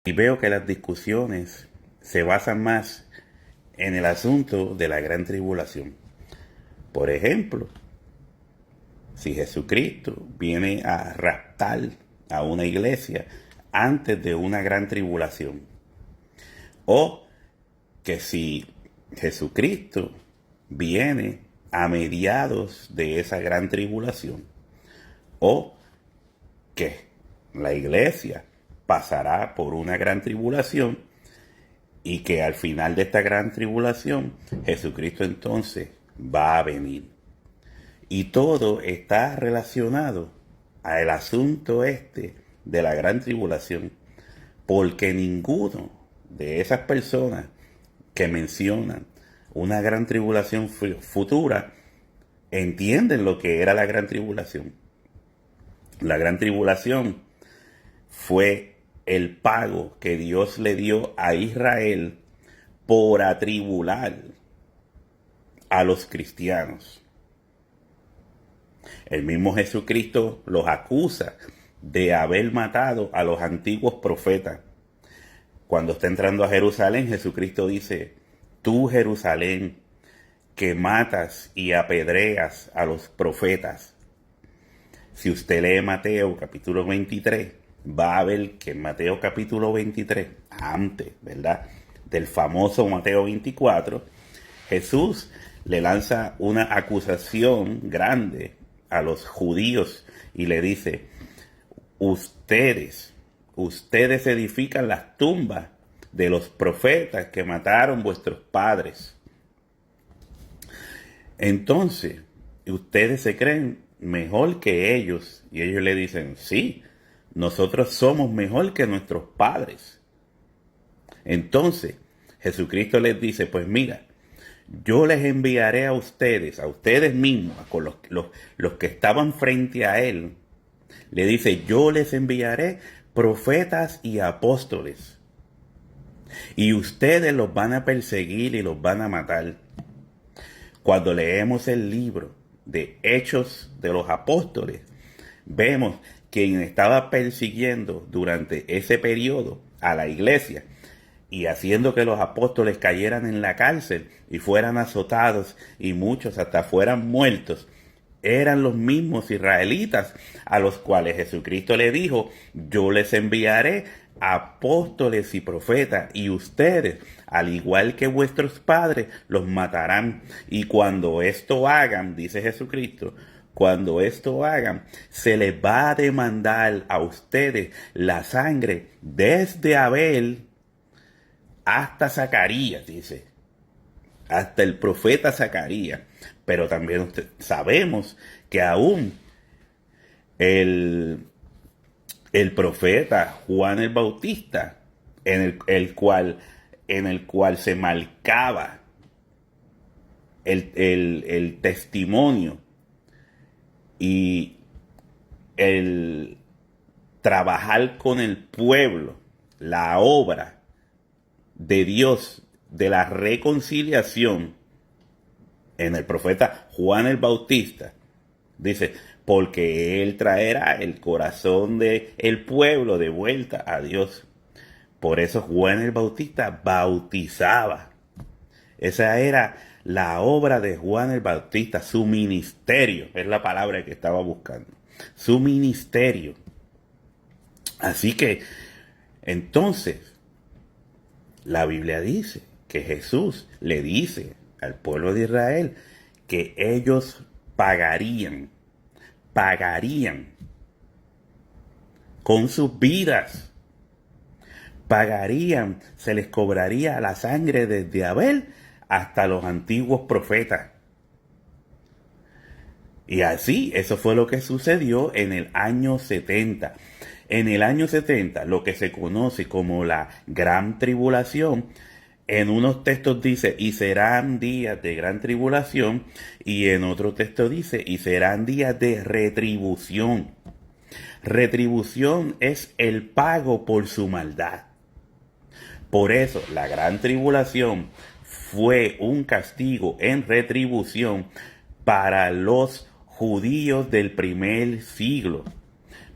Y veo que las discusiones se basan más en el asunto de la gran tribulación. Por ejemplo, si Jesucristo viene a raptar a una iglesia antes de una gran tribulación, o que si Jesucristo viene a mediados de esa gran tribulación, o que la iglesia pasará por una gran tribulación y que al final de esta gran tribulación Jesucristo entonces va a venir. Y todo está relacionado al asunto este de la gran tribulación, porque ninguno de esas personas que mencionan una gran tribulación futura entienden lo que era la gran tribulación. La gran tribulación fue el pago que Dios le dio a Israel por atribular a los cristianos. El mismo Jesucristo los acusa de haber matado a los antiguos profetas. Cuando está entrando a Jerusalén, Jesucristo dice: tú, Jerusalén, que matas y apedreas a los profetas. Si usted lee Mateo capítulo 23, va a ver que en Mateo capítulo 23, antes, ¿verdad?, del famoso Mateo 24, Jesús le lanza una acusación grande a los judíos y le dice: ustedes edifican las tumbas de los profetas que mataron vuestros padres. Entonces, ustedes se creen mejor que ellos. Y ellos le dicen: sí, nosotros somos mejor que nuestros padres. Entonces, Jesucristo les dice: pues mira, yo les enviaré a ustedes mismos, con los que estaban frente a él. Le dice: yo les enviaré profetas y apóstoles. Y ustedes los van a perseguir y los van a matar. Cuando leemos el libro de Hechos de los Apóstoles, vemos quien estaba persiguiendo durante ese periodo a la iglesia y haciendo que los apóstoles cayeran en la cárcel y fueran azotados y muchos hasta fueran muertos, eran los mismos israelitas a los cuales Jesucristo le dijo: yo les enviaré apóstoles y profetas, y ustedes, al igual que vuestros padres, los matarán. Y cuando esto hagan, dice Jesucristo, cuando esto hagan, se les va a demandar a ustedes la sangre desde Abel hasta Zacarías, dice, hasta el profeta Zacarías. Pero también sabemos que aún el profeta Juan el Bautista, en el cual se marcaba el testimonio y el trabajar con el pueblo, la obra de Dios de la reconciliación, en el profeta Juan el Bautista, dice: porque él traerá el corazón del pueblo de vuelta a Dios. Por eso Juan el Bautista bautizaba. Esa era la obra de Juan el Bautista, su ministerio, es la palabra que estaba buscando, su ministerio. Así que, entonces, la Biblia dice que Jesús le dice al pueblo de Israel que ellos pagarían con sus vidas, pagarían, se les cobraría la sangre desde Abel hasta los antiguos profetas. Y así, eso fue lo que sucedió en el año 70. En el año 70, lo que se conoce como la Gran Tribulación, en unos textos dice: y serán días de gran tribulación, y en otro texto dice: y serán días de retribución. Retribución es el pago por su maldad. Por eso, la gran tribulación fue un castigo en retribución para los judíos del primer siglo.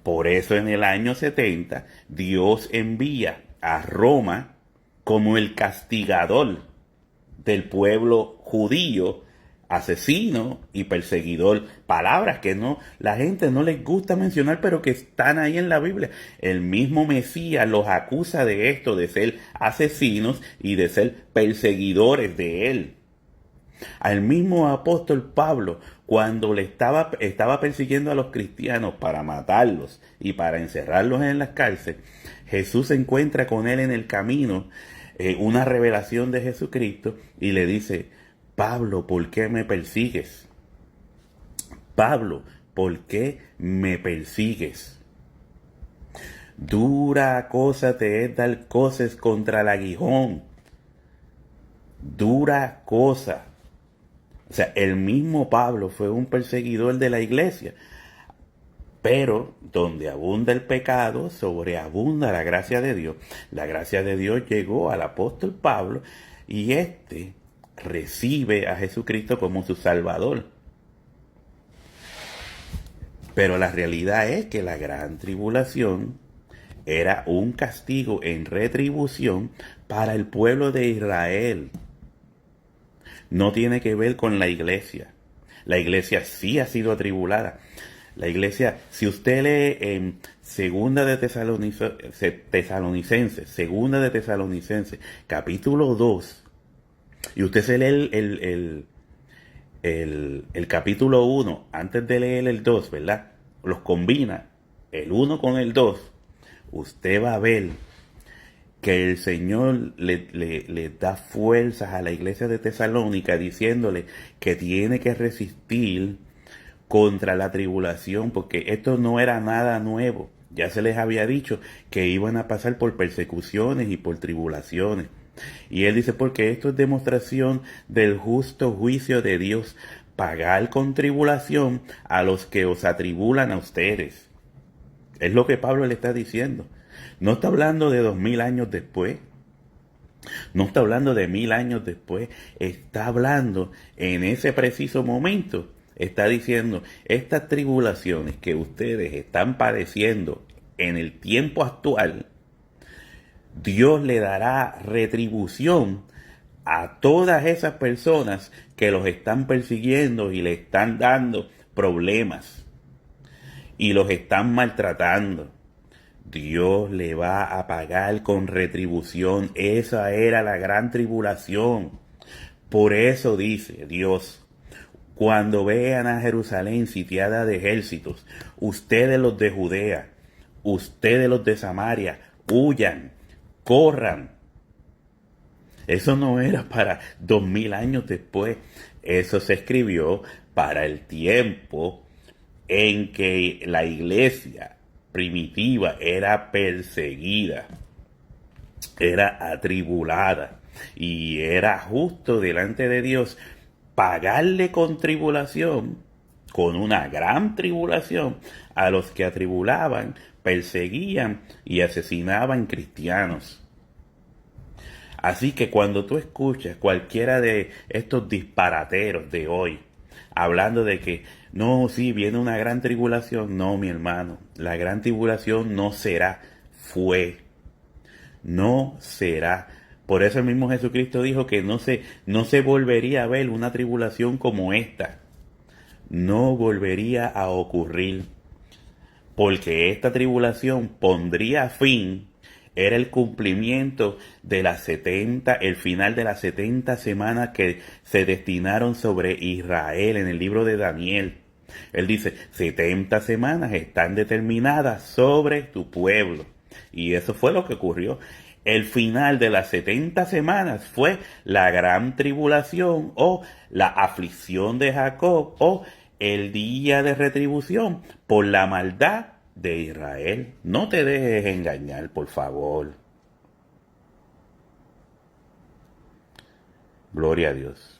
Por eso en el año 70 Dios envía a Roma como el castigador del pueblo judío, asesino y perseguidor. Palabras que no, la gente no les gusta mencionar, pero que están ahí en la Biblia. El mismo Mesías los acusa de esto, de ser asesinos y de ser perseguidores de él. Al mismo apóstol Pablo, cuando estaba persiguiendo a los cristianos para matarlos y para encerrarlos en las cárceles, Jesús se encuentra con él en el camino, una revelación de Jesucristo, y le dice: Pablo, ¿por qué me persigues? Pablo, ¿por qué me persigues? Dura cosa te es dar coces contra el aguijón. Dura cosa. O sea, el mismo Pablo fue un perseguidor de la iglesia. Pero donde abunda el pecado, sobreabunda la gracia de Dios. La gracia de Dios llegó al apóstol Pablo y éste recibe a Jesucristo como su Salvador. Pero la realidad es que la gran tribulación era un castigo en retribución para el pueblo de Israel. No tiene que ver con la iglesia. La iglesia sí ha sido atribulada. La iglesia, si usted lee en Segunda de Tesalonicenses, capítulo 2, y usted se lee el capítulo 1, antes de leer el 2, ¿verdad? Los combina, el 1 con el 2, usted va a ver que el Señor le da fuerzas a la iglesia de Tesalónica, diciéndole que tiene que resistir contra la tribulación, porque esto no era nada nuevo. Ya se les había dicho que iban a pasar por persecuciones y por tribulaciones. Y él dice: porque esto es demostración del justo juicio de Dios, pagar con tribulación a los que os atribulan a ustedes. Es lo que Pablo le está diciendo. No está hablando de 2000 años después. No está hablando de 1000 años después. Está hablando en ese preciso momento. Está diciendo: estas tribulaciones que ustedes están padeciendo en el tiempo actual, Dios le dará retribución a todas esas personas que los están persiguiendo y le están dando problemas y los están maltratando. Dios le va a pagar con retribución. Esa era la gran tribulación. Por eso dice Dios: cuando vean a Jerusalén sitiada de ejércitos, ustedes los de Judea, ustedes los de Samaria, huyan, corran. Eso no era para 2000 años después. Eso se escribió para el tiempo en que la iglesia primitiva era perseguida, era atribulada, y era justo delante de Dios pagarle con tribulación, con una gran tribulación, a los que atribulaban, perseguían y asesinaban cristianos. Así que cuando tú escuchas cualquiera de estos disparateros de hoy, hablando de que no, sí, viene una gran tribulación, no, mi hermano, la gran tribulación no será, no será. Por eso el mismo Jesucristo dijo que no se volvería a ver una tribulación como esta. No volvería a ocurrir. Porque esta tribulación pondría fin, era el cumplimiento de las 70, el final de las 70 semanas que se destinaron sobre Israel en el libro de Daniel. Él dice: 70 semanas están determinadas sobre tu pueblo. Y eso fue lo que ocurrió. El final de las 70 semanas fue la gran tribulación, o la aflicción de Jacob, o el día de retribución por la maldad de Israel. No te dejes engañar, por favor. Gloria a Dios.